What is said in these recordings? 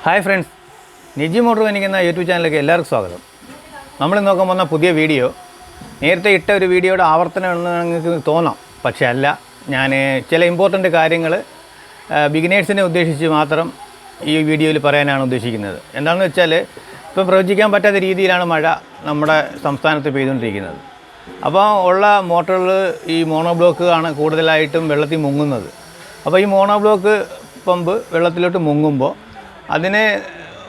Hi friends, നിജീബ് motor എനിക്കുന്ന YouTube ചാനലിലേക്ക് എല്ലാവർക്കും സ്വാഗതം. നമ്മൾ നോക്കാൻ പോകുന്ന പുതിയ വീഡിയോ നേരത്തെ ഇട്ട ഒരു വീഡിയോയുടെ ആവർത്തനമാണെന്ന് നിങ്ങൾക്ക് തോന്നാം. പക്ഷേ അല്ല, ഞാൻ ചില ഇമ്പോർട്ടൻ്റ് കാര്യങ്ങൾ ബിഗിനേഴ്സിനെ ഉദ്ദേശിച്ച് മാത്രം ഈ വീഡിയോയിൽ പറയാനാണ് ഉദ്ദേശിക്കുന്നത്. എന്താണെന്ന് വെച്ചാൽ, ഇപ്പം പ്രവചിക്കാൻ പറ്റാത്ത രീതിയിലാണ് മഴ നമ്മുടെ സംസ്ഥാനത്ത് പെയ്തുകൊണ്ടിരിക്കുന്നത്. അപ്പോൾ ഉള്ള മോട്ടോറുകൾ ഈ മോണോ ബ്ലോക്ക് ആണ് കൂടുതലായിട്ടും വെള്ളത്തിൽ മുങ്ങുന്നത്. അപ്പോൾ ഈ മോണോ ബ്ലോക്ക് പമ്പ് വെള്ളത്തിലോട്ട് മുങ്ങുമ്പോൾ അതിന്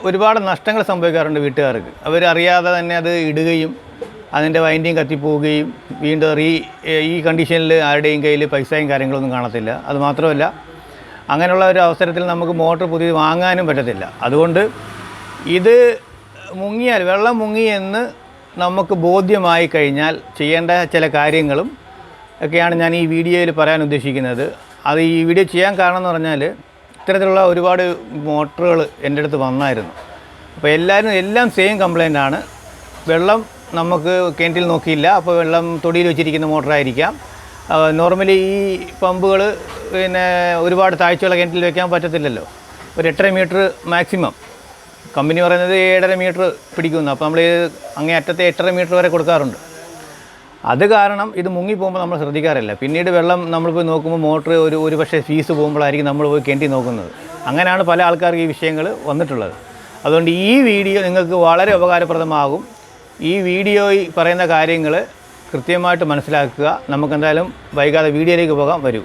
ഒരുപാട് നഷ്ടങ്ങൾ സംഭവിക്കാറുണ്ട് വീട്ടുകാർക്ക്. അവരറിയാതെ തന്നെ അത് ഇടുകയും അതിൻ്റെ വൈൻഡിങ് കത്തിപ്പോവുകയും വീണ്ടും ഈ കണ്ടീഷനിൽ ആരുടെയും കയ്യിൽ പൈസയും കാര്യങ്ങളൊന്നും കാണത്തില്ല. അതുമാത്രമല്ല, അങ്ങനെയുള്ള ഒരു അവസരത്തിൽ നമുക്ക് മോട്ടോർ പുതിയത് വാങ്ങാനും പറ്റത്തില്ല. അതുകൊണ്ട് ഇത് മുങ്ങിയാൽ വെള്ളം മുങ്ങിയെന്ന് നമുക്ക് ബോധ്യമായി കഴിഞ്ഞാൽ ചെയ്യേണ്ട ചില കാര്യങ്ങളും ഒക്കെയാണ് ഞാൻ ഈ വീഡിയോയിൽ പറയാൻ ഉദ്ദേശിക്കുന്നത്. അത് ഈ വീഡിയോ ചെയ്യാൻ കാരണം എന്ന് പറഞ്ഞാൽ, ഇത്തരത്തിലുള്ള ഒരുപാട് മോട്ടറുകൾ എൻ്റെ അടുത്ത് വന്നായിരുന്നു. അപ്പോൾ എല്ലാം സെയിം കംപ്ലൈൻ്റ് ആണ്. വെള്ളം നമുക്ക് കിണറ്റിൽ നോക്കിയില്ല, അപ്പോൾ വെള്ളം തൊടിയിൽ വെച്ചിരിക്കുന്ന മോട്ടറായിരിക്കാം. നോർമലി ഈ പമ്പുകൾ പിന്നെ ഒരുപാട് താഴ്ചയുള്ള കിണറ്റിൽ വെക്കാൻ പറ്റത്തില്ലല്ലോ. ഒരു 8.5 മീറ്റർ മാക്സിമം, കമ്പനി പറയുന്നത് 7.5 മീറ്റർ പിടിക്കുന്നു. അപ്പോൾ നമ്മൾ അങ്ങേ അറ്റത്തെ 8.5 മീറ്റർ വരെ കൊടുക്കാറുണ്ട്. അത് കാരണം ഇത് മുങ്ങിപ്പോകുമ്പോൾ നമ്മൾ ശ്രദ്ധിക്കാറില്ല. പിന്നീട് വെള്ളം നമ്മൾ പോയി നോക്കുമ്പോൾ മോട്ടർ ഒരു പക്ഷേ ഫീസ് പോകുമ്പോഴായിരിക്കും നമ്മൾ പോയി കിണറ്റി നോക്കുന്നത്. അങ്ങനെയാണ് പല ആൾക്കാർക്ക് ഈ വിഷയങ്ങൾ വന്നിട്ടുള്ളത്. അതുകൊണ്ട് ഈ വീഡിയോ നിങ്ങൾക്ക് വളരെ ഉപകാരപ്രദമാകും. ഈ വീഡിയോയിൽ പറയുന്ന കാര്യങ്ങൾ കൃത്യമായിട്ട് മനസ്സിലാക്കുക. നമുക്കെന്തായാലും വൈകാതെ വീഡിയോയിലേക്ക് പോകാൻ വരൂ.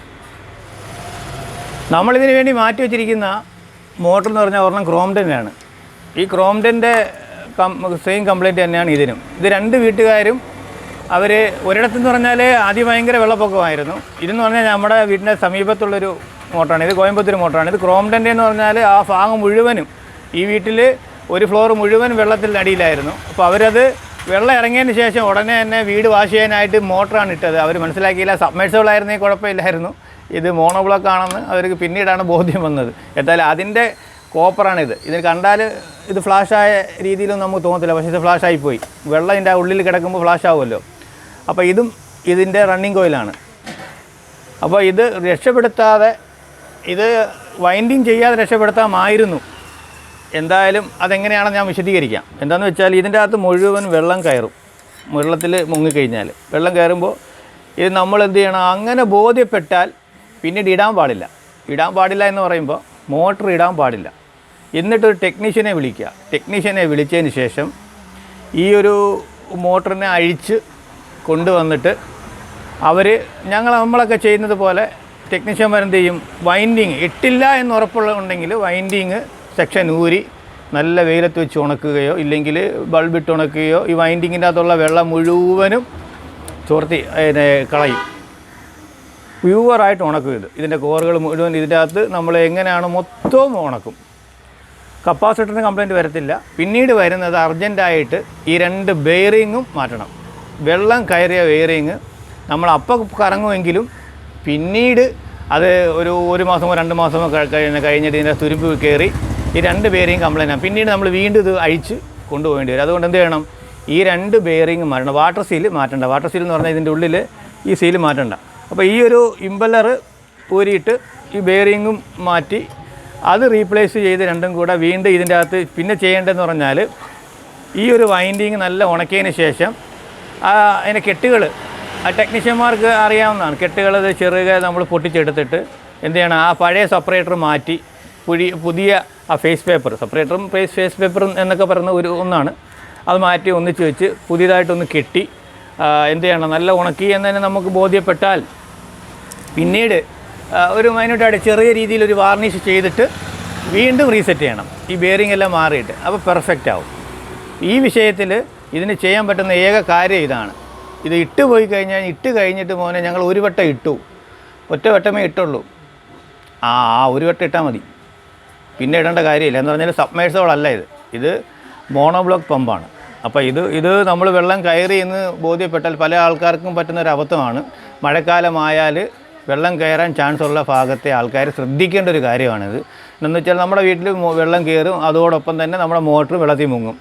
നമ്മളിതിന് വേണ്ടി മാറ്റി വെച്ചിരിക്കുന്ന മോട്ടർ എന്ന് പറഞ്ഞാൽ ഒരെണ്ണം ക്രോംഡൻ്റാണ്. ഈ ക്രോംഡൻ്റെ സെയിം കംപ്ലൈൻറ്റ് തന്നെയാണ് ഇതിനും. ഇത് രണ്ട് വീട്ടുകാരും അവർ ഒരിടത്തെന്ന് പറഞ്ഞാൽ ആദ്യം ഭയങ്കര വെള്ളപ്പൊക്കമായിരുന്നു. ഇതെന്ന് പറഞ്ഞാൽ നമ്മുടെ വീടിൻ്റെ സമീപത്തുള്ളൊരു മോട്ടറാണ്. ഇത് കോയമ്പത്തൂർ മോട്ടറാണ്. ഇത് ക്രോംഡൻ്റെ എന്ന് പറഞ്ഞാൽ ആ ഭാഗം മുഴുവനും, ഈ വീട്ടിൽ ഒരു ഫ്ലോർ മുഴുവൻ വെള്ളത്തിൽ അടിയിലായിരുന്നു. അപ്പോൾ അവരത് വെള്ളം ഇറങ്ങിയതിന് ശേഷം ഉടനെ തന്നെ വീട് വാഷ് ചെയ്യാനായിട്ട് മോട്ടറാണ് ഇട്ടത്. അവർ മനസ്സിലാക്കിയില്ല, സബ്മേഴ്സിബിളായിരുന്നെങ്കിൽ കുഴപ്പമില്ലായിരുന്നു, ഇത് മോണോ ബ്ലോക്ക് ആണെന്ന് അവർക്ക് പിന്നീടാണ് ബോധ്യം വന്നത്. എന്തായാലും അതിൻ്റെ കോപ്പറാണിത്. ഇതിന് കണ്ടാൽ ഇത് ഫ്ലാഷായ രീതിയിലൊന്നും നമുക്ക് തോന്നത്തില്ല, പക്ഷേ ഇത് ഫ്ലാഷായിപ്പോയി. വെള്ളം ഇതിൻ്റെ ഉള്ളിൽ കിടക്കുമ്പോൾ ഫ്ലാഷ് ആവുമല്ലോ. അപ്പോൾ ഇതും ഇതിൻ്റെ റണ്ണിങ് കോയിലാണ്. അപ്പോൾ ഇത് രക്ഷപ്പെടുത്താതെ, ഇത് വൈൻഡിങ് ചെയ്യാതെ രക്ഷപ്പെടുത്താമായിരുന്നു. എന്തായാലും അതെങ്ങനെയാണെന്ന് ഞാൻ വിശദീകരിക്കാം. എന്താണെന്ന് വെച്ചാൽ, ഇതിൻ്റെ അകത്ത് മുഴുവൻ വെള്ളം കയറും. വെള്ളത്തിൽ മുങ്ങിക്കഴിഞ്ഞാൽ വെള്ളം കയറുമ്പോൾ ഇത് നമ്മൾ എന്ത് ചെയ്യണം, അങ്ങനെ ബോധ്യപ്പെട്ടാൽ പിന്നീട് ഇടാൻ പാടില്ല എന്ന് പറയുമ്പോൾ മോട്ടർ ഇടാൻ പാടില്ല. എന്നിട്ടൊരു ടെക്നീഷ്യനെ വിളിക്കുക. ടെക്നീഷ്യനെ വിളിച്ചതിന് ശേഷം ഈ ഒരു മോട്ടറിനെ അഴിച്ച് കൊണ്ടുവന്നിട്ട് നമ്മളൊക്കെ ചെയ്യുന്നത് പോലെ ടെക്നീഷ്യന്മാരെന്ത് ചെയ്യും, വൈൻഡിങ് ഇട്ടില്ല എന്ന് ഉറപ്പുണ്ടെങ്കിൽ വൈൻഡിങ് സെക്ഷൻ ഊരി നല്ല വെയിലത്ത് വെച്ച് ഉണക്കുകയോ ഇല്ലെങ്കിൽ ബൾബിട്ട് ഉണക്കുകയോ ഈ വൈൻഡിങ്ങിൻ്റെ അകത്തുള്ള വെള്ളം മുഴുവനും ചോർത്തി കളയും. പ്യുവറായിട്ട് ഉണക്കും. ഇതിൻ്റെ കോറുകൾ മുഴുവൻ ഇതിൻ്റെ അകത്ത് നമ്മൾ എങ്ങനെയാണ് മൊത്തവും ഉണക്കും. കപ്പാസിറ്ററിന് കംപ്ലൈൻറ്റ് വരത്തില്ല. പിന്നീട് വരുന്നത് അർജൻറ്റായിട്ട് ഈ 2 ബെയറിങ്ങും മാറ്റണം. വെള്ളം കയറിയ ബെയറിങ് നമ്മൾ അപ്പം കറങ്ങുമെങ്കിലും പിന്നീട് അത് ഒരു മാസമോ 2 മാസമോ കഴിഞ്ഞിട്ട് ഇതിൻ്റെ തുരുമ്പ് കയറി ഈ 2 ബെയറിങ് കംപ്ലൈൻ്റ് ആണ്. പിന്നീട് നമ്മൾ വീണ്ടും ഇത് അഴിച്ച് കൊണ്ടുപോകേണ്ടി വരും. അതുകൊണ്ട് എന്ത് ചെയ്യണം, ഈ 2 ബെയറിങ് മാറ്റണം. വാട്ടർ സീൽ മാറ്റണ്ട. വാട്ടർ സീൽ എന്ന് പറഞ്ഞാൽ ഇതിൻ്റെ ഉള്ളിൽ ഈ സീൽ മാറ്റണ്ട. അപ്പോൾ ഈ ഒരു ഇമ്പല്ലർ ഊരിയിട്ട് ഈ ബെയറിങ്ങും മാറ്റി അത് റീപ്ലേസ് ചെയ്ത് രണ്ടും കൂടെ വീണ്ടും ഇതിൻ്റെ അകത്ത് പിന്നെ ചെയ്യേണ്ടതെന്ന് പറഞ്ഞാൽ, ഈ ഒരു വൈൻഡിങ് നല്ല ഉണക്കിയതിന് ശേഷം അതിൻ്റെ കെട്ടുകൾ ടെക്നീഷ്യന്മാർക്ക് അറിയാവുന്നതാണ്. കെട്ടുകൾ ചെറുകെ നമ്മൾ പൊട്ടിച്ചെടുത്തിട്ട് എന്ത് ചെയ്യണം, ആ പഴയ സെപ്പറേറ്റർ മാറ്റി പുതിയ ആ ഫേസ് പേപ്പർ, സെപ്പറേറ്ററും ഫേസ് പേപ്പറും എന്നൊക്കെ പറയുന്ന ഒന്നാണ്, അത് മാറ്റി ഒന്നിച്ച് വെച്ച് പുതിയതായിട്ടൊന്ന് കെട്ടി എന്ത് ചെയ്യണം, നല്ല ഉണക്കി എന്ന് തന്നെ നമുക്ക് ബോധ്യപ്പെട്ടാൽ പിന്നീട് ഒരു മൈന്യൂട്ടായിട്ട് ചെറിയ രീതിയിലൊരു വാർണിഷ് ചെയ്തിട്ട് വീണ്ടും റീസെറ്റ് ചെയ്യണം. ഈ ബെയറിംഗ് എല്ലാം മാറിയിട്ട് അപ്പോൾ പെർഫെക്റ്റ് ആവും. ഈ വിഷയത്തിൽ ഇതിന് ചെയ്യാൻ പറ്റുന്ന ഏക കാര്യം ഇതാണ്. ഇത് ഇട്ട് പോയി കഴിഞ്ഞാൽ, ഇട്ട് കഴിഞ്ഞിട്ട് മോനെ ഞങ്ങൾ ഒരു വട്ടം ഇട്ടു, ഒറ്റ വട്ടമേ ഇട്ടുള്ളൂ, ഒരു വട്ടം ഇട്ടാൽ മതി, പിന്നെ ഇടേണ്ട കാര്യമില്ല. എന്ന് പറഞ്ഞാൽ സബ്മേഴ്സിബിൾ അല്ല ഇത് മോണോ ബ്ലോക്ക് പമ്പാണ്. അപ്പോൾ ഇത് നമ്മൾ വെള്ളം കയറി എന്ന് ബോധ്യപ്പെട്ടാൽ പല ആൾക്കാർക്കും പറ്റുന്നൊരു അബദ്ധമാണ്. മഴക്കാലമായാൽ വെള്ളം കയറാൻ ചാൻസ് ഉള്ള ഭാഗത്തെ ആൾക്കാർ ശ്രദ്ധിക്കേണ്ട ഒരു കാര്യമാണിത്. എന്ന് വെച്ചാൽ നമ്മുടെ വീട്ടിൽ വെള്ളം കയറും, അതോടൊപ്പം തന്നെ നമ്മുടെ മോട്ടർ വെള്ളത്തിൽ മുങ്ങും.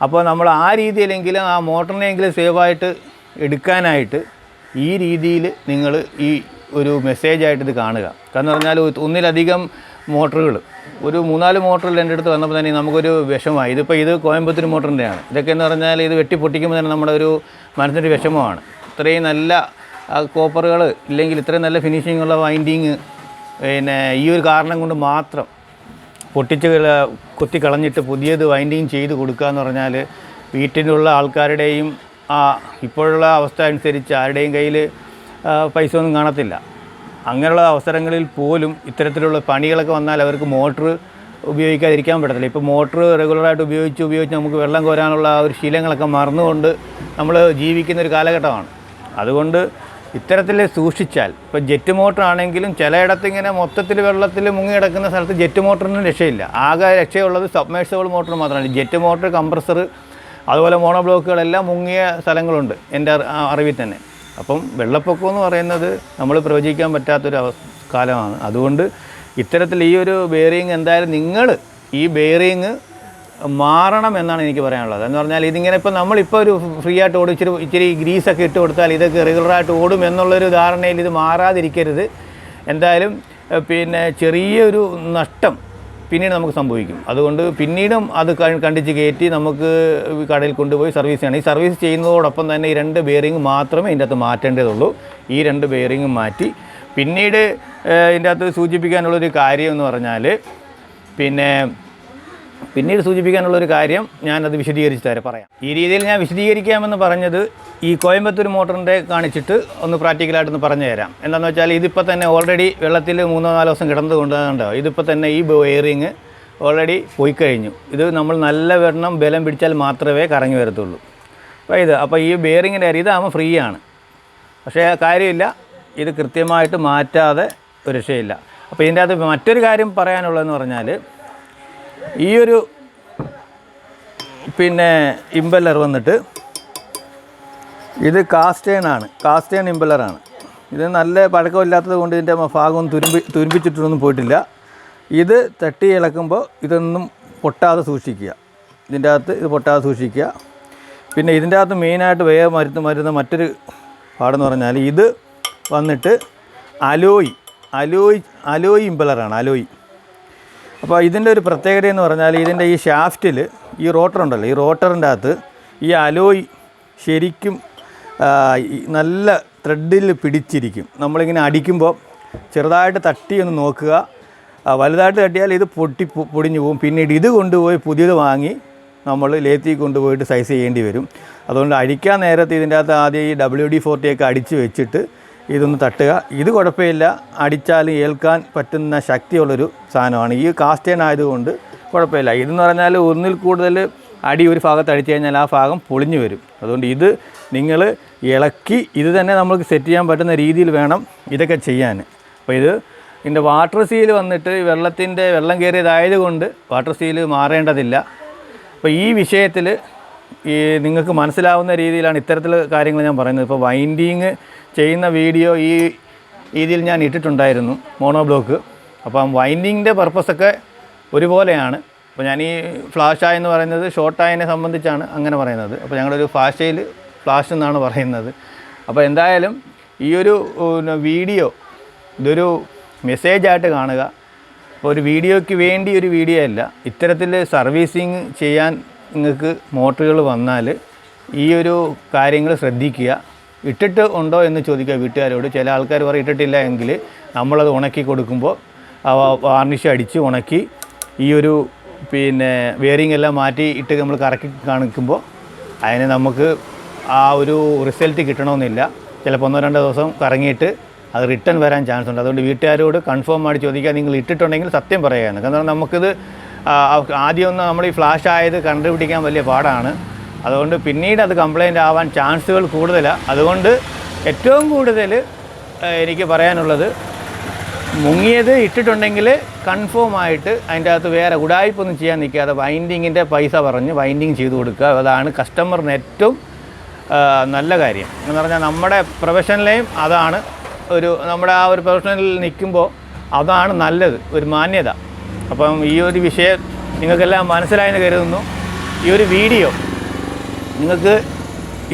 അപ്പോൾ നമ്മൾ ആ രീതിയിലെങ്കിലും ആ മോട്ടറിനെങ്കിലും സേവായിട്ട് എടുക്കാനായിട്ട് ഈ രീതിയിൽ നിങ്ങൾ ഈ ഒരു മെസ്സേജായിട്ട് ഇത് കാണുക. കാരണം പറഞ്ഞാൽ ഒന്നിലധികം മോട്ടറുകൾ ഒരു 3-4 മോട്ടറിൽ എൻ്റെ അടുത്ത് വന്നപ്പോൾ തന്നെ നമുക്കൊരു വിഷമമായി. ഇത് കോയമ്പത്തൂർ മോട്ടറിൻ്റെയാണ്. ഇതൊക്കെ എന്ന് പറഞ്ഞാൽ ഇത് വെട്ടി പൊട്ടിക്കുമ്പോൾ തന്നെ നമ്മുടെ ഒരു മനസ്സിൻ്റെ വിഷമമാണ്. ഇത്രയും നല്ല കോപ്പറുകൾ ഇല്ലെങ്കിൽ ഇത്രയും നല്ല ഫിനിഷിങ്ങുള്ള വൈൻഡിങ് പിന്നെ ഈ ഒരു കാരണം കൊണ്ട് മാത്രം പൊട്ടിച്ച് കൊത്തി കളഞ്ഞിട്ട് പുതിയത് വൈൻഡിങ് ചെയ്ത് കൊടുക്കുക എന്ന് പറഞ്ഞാൽ വീട്ടിലുള്ള ആൾക്കാരുടെയും ഇപ്പോഴുള്ള അവസ്ഥ അനുസരിച്ച് ആരുടെയും കയ്യിൽ പൈസ ഒന്നും കാണത്തില്ല. അങ്ങനെയുള്ള അവസരങ്ങളിൽ പോലും ഇത്തരത്തിലുള്ള പണികളൊക്കെ വന്നാൽ അവർക്ക് മോട്ടർ ഉപയോഗിക്കാതിരിക്കാൻ പറ്റത്തില്ല. ഇപ്പോൾ മോട്ടർ റെഗുലറായിട്ട് ഉപയോഗിച്ച് നമുക്ക് വെള്ളം കോരാനുള്ള ഒരു ശീലങ്ങളൊക്കെ മറന്നുകൊണ്ട് നമ്മൾ ജീവിക്കുന്ന ഒരു കാലഘട്ടമാണ്. അതുകൊണ്ട് ഇത്തരത്തിൽ സൂക്ഷിച്ചാൽ ഇപ്പോൾ ജെറ്റ് മോട്ടർ ആണെങ്കിലും ചിലയിടത്ത് ഇങ്ങനെ മൊത്തത്തിൽ വെള്ളത്തിൽ മുങ്ങി കിടക്കുന്ന സ്ഥലത്ത് ജെറ്റ് മോട്ടറിന് രക്ഷയില്ല. ആകെ രക്ഷയുള്ളത് സബ്മേഴ്സിബിൾ മോട്ടർ മാത്രമാണ്. ജെറ്റ് മോട്ടർ, കംപ്രസർ, അതുപോലെ മോണോ ബ്ലോക്കുകളെല്ലാം മുങ്ങിയ സ്ഥലങ്ങളുണ്ട് എൻ്റെ അറിവിൽ തന്നെ. അപ്പം വെള്ളപ്പൊക്കം എന്ന് പറയുന്നത് നമ്മൾ പ്രവചിക്കാൻ പറ്റാത്തൊരു കാലമാണ്. അതുകൊണ്ട് ഇത്തരത്തിൽ ഈ ഒരു ബെയറിങ് എന്തായാലും നിങ്ങൾ ഈ ബെയറിങ് മാറണം എന്നാണ് എനിക്ക് പറയാനുള്ളത്. എന്ന് പറഞ്ഞാൽ ഇതിങ്ങനെ ഇപ്പോൾ നമ്മളിപ്പോൾ ഒരു ഫ്രീ ആയിട്ട് ഓടും, ഇച്ചിരി ഗ്രീസൊക്കെ ഇട്ട് കൊടുത്താൽ ഇതൊക്കെ റെഗുലറായിട്ട് ഓടും എന്നുള്ളൊരു ധാരണയിൽ ഇത് മാറാതിരിക്കരുത്. എന്തായാലും പിന്നെ ചെറിയൊരു നഷ്ടം പിന്നീട് നമുക്ക് സംഭവിക്കും. അതുകൊണ്ട് പിന്നീടും അത് കണ്ടിച്ച് കയറ്റി നമുക്ക് കടയിൽ കൊണ്ടുപോയി സർവീസ് ചെയ്യണം. ഈ സർവീസ് ചെയ്യുന്നതോടൊപ്പം തന്നെ ഈ 2 ബെയറിങ് മാത്രമേ ഇതിൻ്റെ അകത്ത് മാറ്റേണ്ടതുള്ളൂ. ഈ 2 ബെയറിങ് മാറ്റി പിന്നീട് ഇതിൻ്റെ അകത്ത് സൂചിപ്പിക്കാനുള്ളൊരു കാര്യം എന്ന് പറഞ്ഞാൽ പിന്നീട് സൂചിപ്പിക്കാനുള്ളൊരു കാര്യം ഞാനത് വിശദീകരിച്ച് പറയാം. ഈ രീതിയിൽ ഞാൻ വിശദീകരിക്കാമെന്ന് പറഞ്ഞത് ഈ കോയമ്പത്തൂർ മോട്ടറിൻ്റെ കാണിച്ചിട്ട് ഒന്ന് പ്രാക്ടിക്കലായിട്ടൊന്ന് പറഞ്ഞു തരാം. എന്താണെന്ന് വെച്ചാൽ ഇതിപ്പോൾ തന്നെ ഓൾറെഡി വെള്ളത്തിൽ 3-4 ദിവസം കിടന്നത് കൊണ്ടുണ്ടോ ഇതിപ്പോൾ തന്നെ ഈ ബെയറിങ് ഓൾറെഡി പോയി കഴിഞ്ഞു. ഇത് നമ്മൾ നല്ല ബലം പിടിച്ചാൽ മാത്രമേ കറങ്ങി വരത്തുള്ളൂ. അപ്പോൾ ഈ ബെയറിങ്ങിൻ്റെ കാര്യം ഇതാകുമ്പോൾ ഫ്രീ ആണ്. പക്ഷേ കാര്യമില്ല, ഇത് കൃത്യമായിട്ട് മാറ്റാതെ ഒരു രക്ഷയില്ല. അപ്പോൾ ഇതിൻ്റെ അകത്ത് മറ്റൊരു കാര്യം പറയാനുള്ളതെന്ന് പറഞ്ഞാൽ ഈ ഒരു ഇമ്പല്ലർ വന്നിട്ട് ഇത് കാസ്റ്റേൺ ഇമ്പല്ലറാണ്. ഇത് നല്ല പഴക്കമില്ലാത്തത് കൊണ്ട് ഇതിൻ്റെ ഭാഗമൊന്നും തുരുമ്പിച്ചിട്ടൊന്നും പോയിട്ടില്ല. ഇത് തട്ടി ഇളക്കുമ്പോൾ ഇതൊന്നും പൊട്ടാതെ സൂക്ഷിക്കുക. ഇതിൻ്റെ അകത്ത് ഇത് പൊട്ടാതെ സൂക്ഷിക്കുക. പിന്നെ ഇതിൻ്റെ അകത്ത് മെയിനായിട്ട് വേഗം വരുന്ന മറ്റൊരു പാടെന്ന് പറഞ്ഞാൽ ഇത് വന്നിട്ട് അലോയ് ഇമ്പല്ലറാണ്. അപ്പോൾ ഇതിൻ്റെ ഒരു പ്രത്യേകത എന്ന് പറഞ്ഞാൽ ഇതിൻ്റെ ഈ ഷാഫ്റ്റിൽ ഈ റോട്ടർ ഉണ്ടല്ലോ, ഈ റോട്ടറിൻ്റെ അകത്ത് ഈ അലോയ് ശരിക്കും നല്ല ത്രെഡിൽ പിടിച്ചിരിക്കും. നമ്മളിങ്ങനെ അടിക്കുമ്പോൾ ചെറുതായിട്ട് തട്ടി ഒന്ന് നോക്കുക. വലുതായിട്ട് തട്ടിയാൽ ഇത് പൊടിഞ്ഞു പോകും. പിന്നീട് ഇത് കൊണ്ടുപോയി പുതിയത് വാങ്ങി നമ്മൾ ലേത്തിൽ കൊണ്ടുപോയിട്ട് സൈസ് ചെയ്യേണ്ടി വരും. അതുകൊണ്ട് അടിക്കാൻ നേരത്ത് ഇതിൻ്റെ അകത്ത് ആദ്യം ഈ WD-40 ഒക്കെ അടിച്ച് വെച്ചിട്ട് ഇതൊന്ന് തട്ടുക. ഇത് കുഴപ്പമില്ല, അടിച്ചാലും ഏൽക്കാൻ പറ്റുന്ന ശക്തിയുള്ളൊരു സാധനമാണ്. ഈ കാസ്റ്റേൺ ആയതുകൊണ്ട് കുഴപ്പമില്ല. ഇതെന്ന് പറഞ്ഞാൽ ഒന്നിൽ കൂടുതൽ അടി ഒരു ഭാഗത്ത് അടിച്ചു കഴിഞ്ഞാൽ ആ ഭാഗം പൊളിഞ്ഞു വരും. അതുകൊണ്ട് ഇത് നിങ്ങൾ ഇളക്കി ഇത് തന്നെ നമുക്ക് സെറ്റ് ചെയ്യാൻ പറ്റുന്ന രീതിയിൽ വേണം ഇതൊക്കെ ചെയ്യാൻ. അപ്പോൾ ഇതിൻ്റെ വാട്ടർ സീൽ വന്നിട്ട് വെള്ളം കയറിയതായതുകൊണ്ട് വാട്ടർ സീൽ മാറേണ്ടതില്ല. അപ്പോൾ ഈ വിഷയത്തിൽ നിങ്ങൾക്ക് മനസ്സിലാവുന്ന രീതിയിലാണ് ഇത്തരത്തിൽ കാര്യങ്ങൾ ഞാൻ പറയുന്നത്. ഇപ്പോൾ വൈൻഡിങ് ചെയ്യുന്ന വീഡിയോ ഈ രീതിയിൽ ഞാൻ ഇട്ടിട്ടുണ്ടായിരുന്നു, മോണോ ബ്ലോക്ക്. അപ്പം വൈൻഡിങ്ങിൻ്റെ പർപ്പസൊക്കെ ഒരുപോലെയാണ്. അപ്പോൾ ഞാൻ ഈ ഫ്ലാഷ് ആയെന്ന് പറയുന്നത് ഷോർട്ട് ആയതിനെ സംബന്ധിച്ചാണ് അങ്ങനെ പറയുന്നത്. അപ്പോൾ ഞങ്ങളൊരു ഫ്ലാഷ് എന്നാണ് പറയുന്നത്. അപ്പോൾ എന്തായാലും ഈ ഒരു വീഡിയോ ഇതൊരു മെസ്സേജായിട്ട് കാണുക. അപ്പോൾ ഒരു വീഡിയോയ്ക്ക് വേണ്ടി ഒരു വീഡിയോ അല്ല. ഇത്തരത്തിൽ സർവീസിങ് ചെയ്യാൻ നിങ്ങൾക്ക് മോട്ടറുകൾ വന്നാൽ ഈ ഒരു കാര്യങ്ങൾ ശ്രദ്ധിക്കുക. ഇട്ടിട്ട് ഉണ്ടോ എന്ന് ചോദിക്കുക വീട്ടുകാരോട്. ചില ആൾക്കാർ പറയും ഇട്ടിട്ടില്ല എങ്കിൽ നമ്മളത് ഉണക്കി കൊടുക്കുമ്പോൾ വാർണിഷ് അടിച്ച് ഉണക്കി ഈ ഒരു ബെയറിംഗ് എല്ലാം മാറ്റി ഇട്ട് നമ്മൾ കറക്കി കാണിക്കുമ്പോൾ അതിന് നമുക്ക് ആ ഒരു റിസൾട്ട് കിട്ടണമെന്നില്ല. ചിലപ്പോൾ 1-2 ദിവസം കറങ്ങിയിട്ട് അത് റിട്ടേൺ വരാൻ ചാൻസ് ഉണ്ട്. അതുകൊണ്ട് വീട്ടുകാരോട് കൺഫേം ആയിട്ട് ചോദിക്കുക, നിങ്ങൾ ഇട്ടിട്ടുണ്ടെങ്കിൽ സത്യം പറയുകയാണ്. കാരണം നമുക്കിത് ആദ്യമൊന്നും നമ്മൾ ഈ ഫ്ലാഷ് ആയത് കണ്ടുപിടിക്കാൻ വലിയ പാടാണ്. അതുകൊണ്ട് പിന്നീട് അത് കംപ്ലൈൻ്റ് ആവാൻ ചാൻസുകൾ കൂടുതലാണ്. അതുകൊണ്ട് ഏറ്റവും കൂടുതൽ എനിക്ക് പറയാനുള്ളത്, മുങ്ങിയത് ഇട്ടിട്ടുണ്ടെങ്കിൽ കൺഫേം ആയിട്ട് അതിൻ്റെ അകത്ത് വേറെ ഉടായ്പൊന്നും ചെയ്യാൻ നിൽക്കാതെ വൈൻഡിങ്ങിൻ്റെ പൈസ പറഞ്ഞ് വൈൻഡിങ് ചെയ്ത് കൊടുക്കുക. അതാണ് കസ്റ്റമറിന് ഏറ്റവും നല്ല കാര്യം. എന്ന് പറഞ്ഞാൽ നമ്മുടെ പ്രൊഫഷനിലെയും അതാണ് നമ്മുടെ ആ ഒരു പ്രൊഫഷനിൽ നിൽക്കുമ്പോൾ അതാണ് നല്ലത്, ഒരു മാന്യത. അപ്പം ഈ ഒരു വിഷയം നിങ്ങൾക്കെല്ലാം മനസ്സിലായെന്ന് കരുതുന്നു. ഈ ഒരു വീഡിയോ നിങ്ങൾക്ക്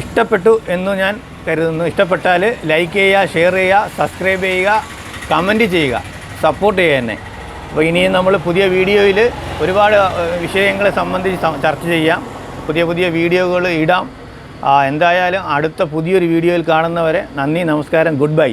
ഇഷ്ടപ്പെട്ടു എന്ന് ഞാൻ കരുതുന്നു. ഇഷ്ടപ്പെട്ടാൽ ലൈക്ക് ചെയ്യുക, ഷെയർ ചെയ്യുക, സബ്സ്ക്രൈബ് ചെയ്യുക, കമൻറ്റ് ചെയ്യുക, സപ്പോർട്ട് ചെയ്യുക എന്നെ. അപ്പോൾ ഇനിയും നമ്മൾ പുതിയ വീഡിയോയിൽ ഒരുപാട് വിഷയങ്ങളെ സംബന്ധിച്ച് ചർച്ച ചെയ്യാം, പുതിയ വീഡിയോകൾ ഇടാം. എന്തായാലും അടുത്ത പുതിയൊരു വീഡിയോയിൽ കാണുന്നവരെ നന്ദി, നമസ്കാരം, ഗുഡ് ബൈ.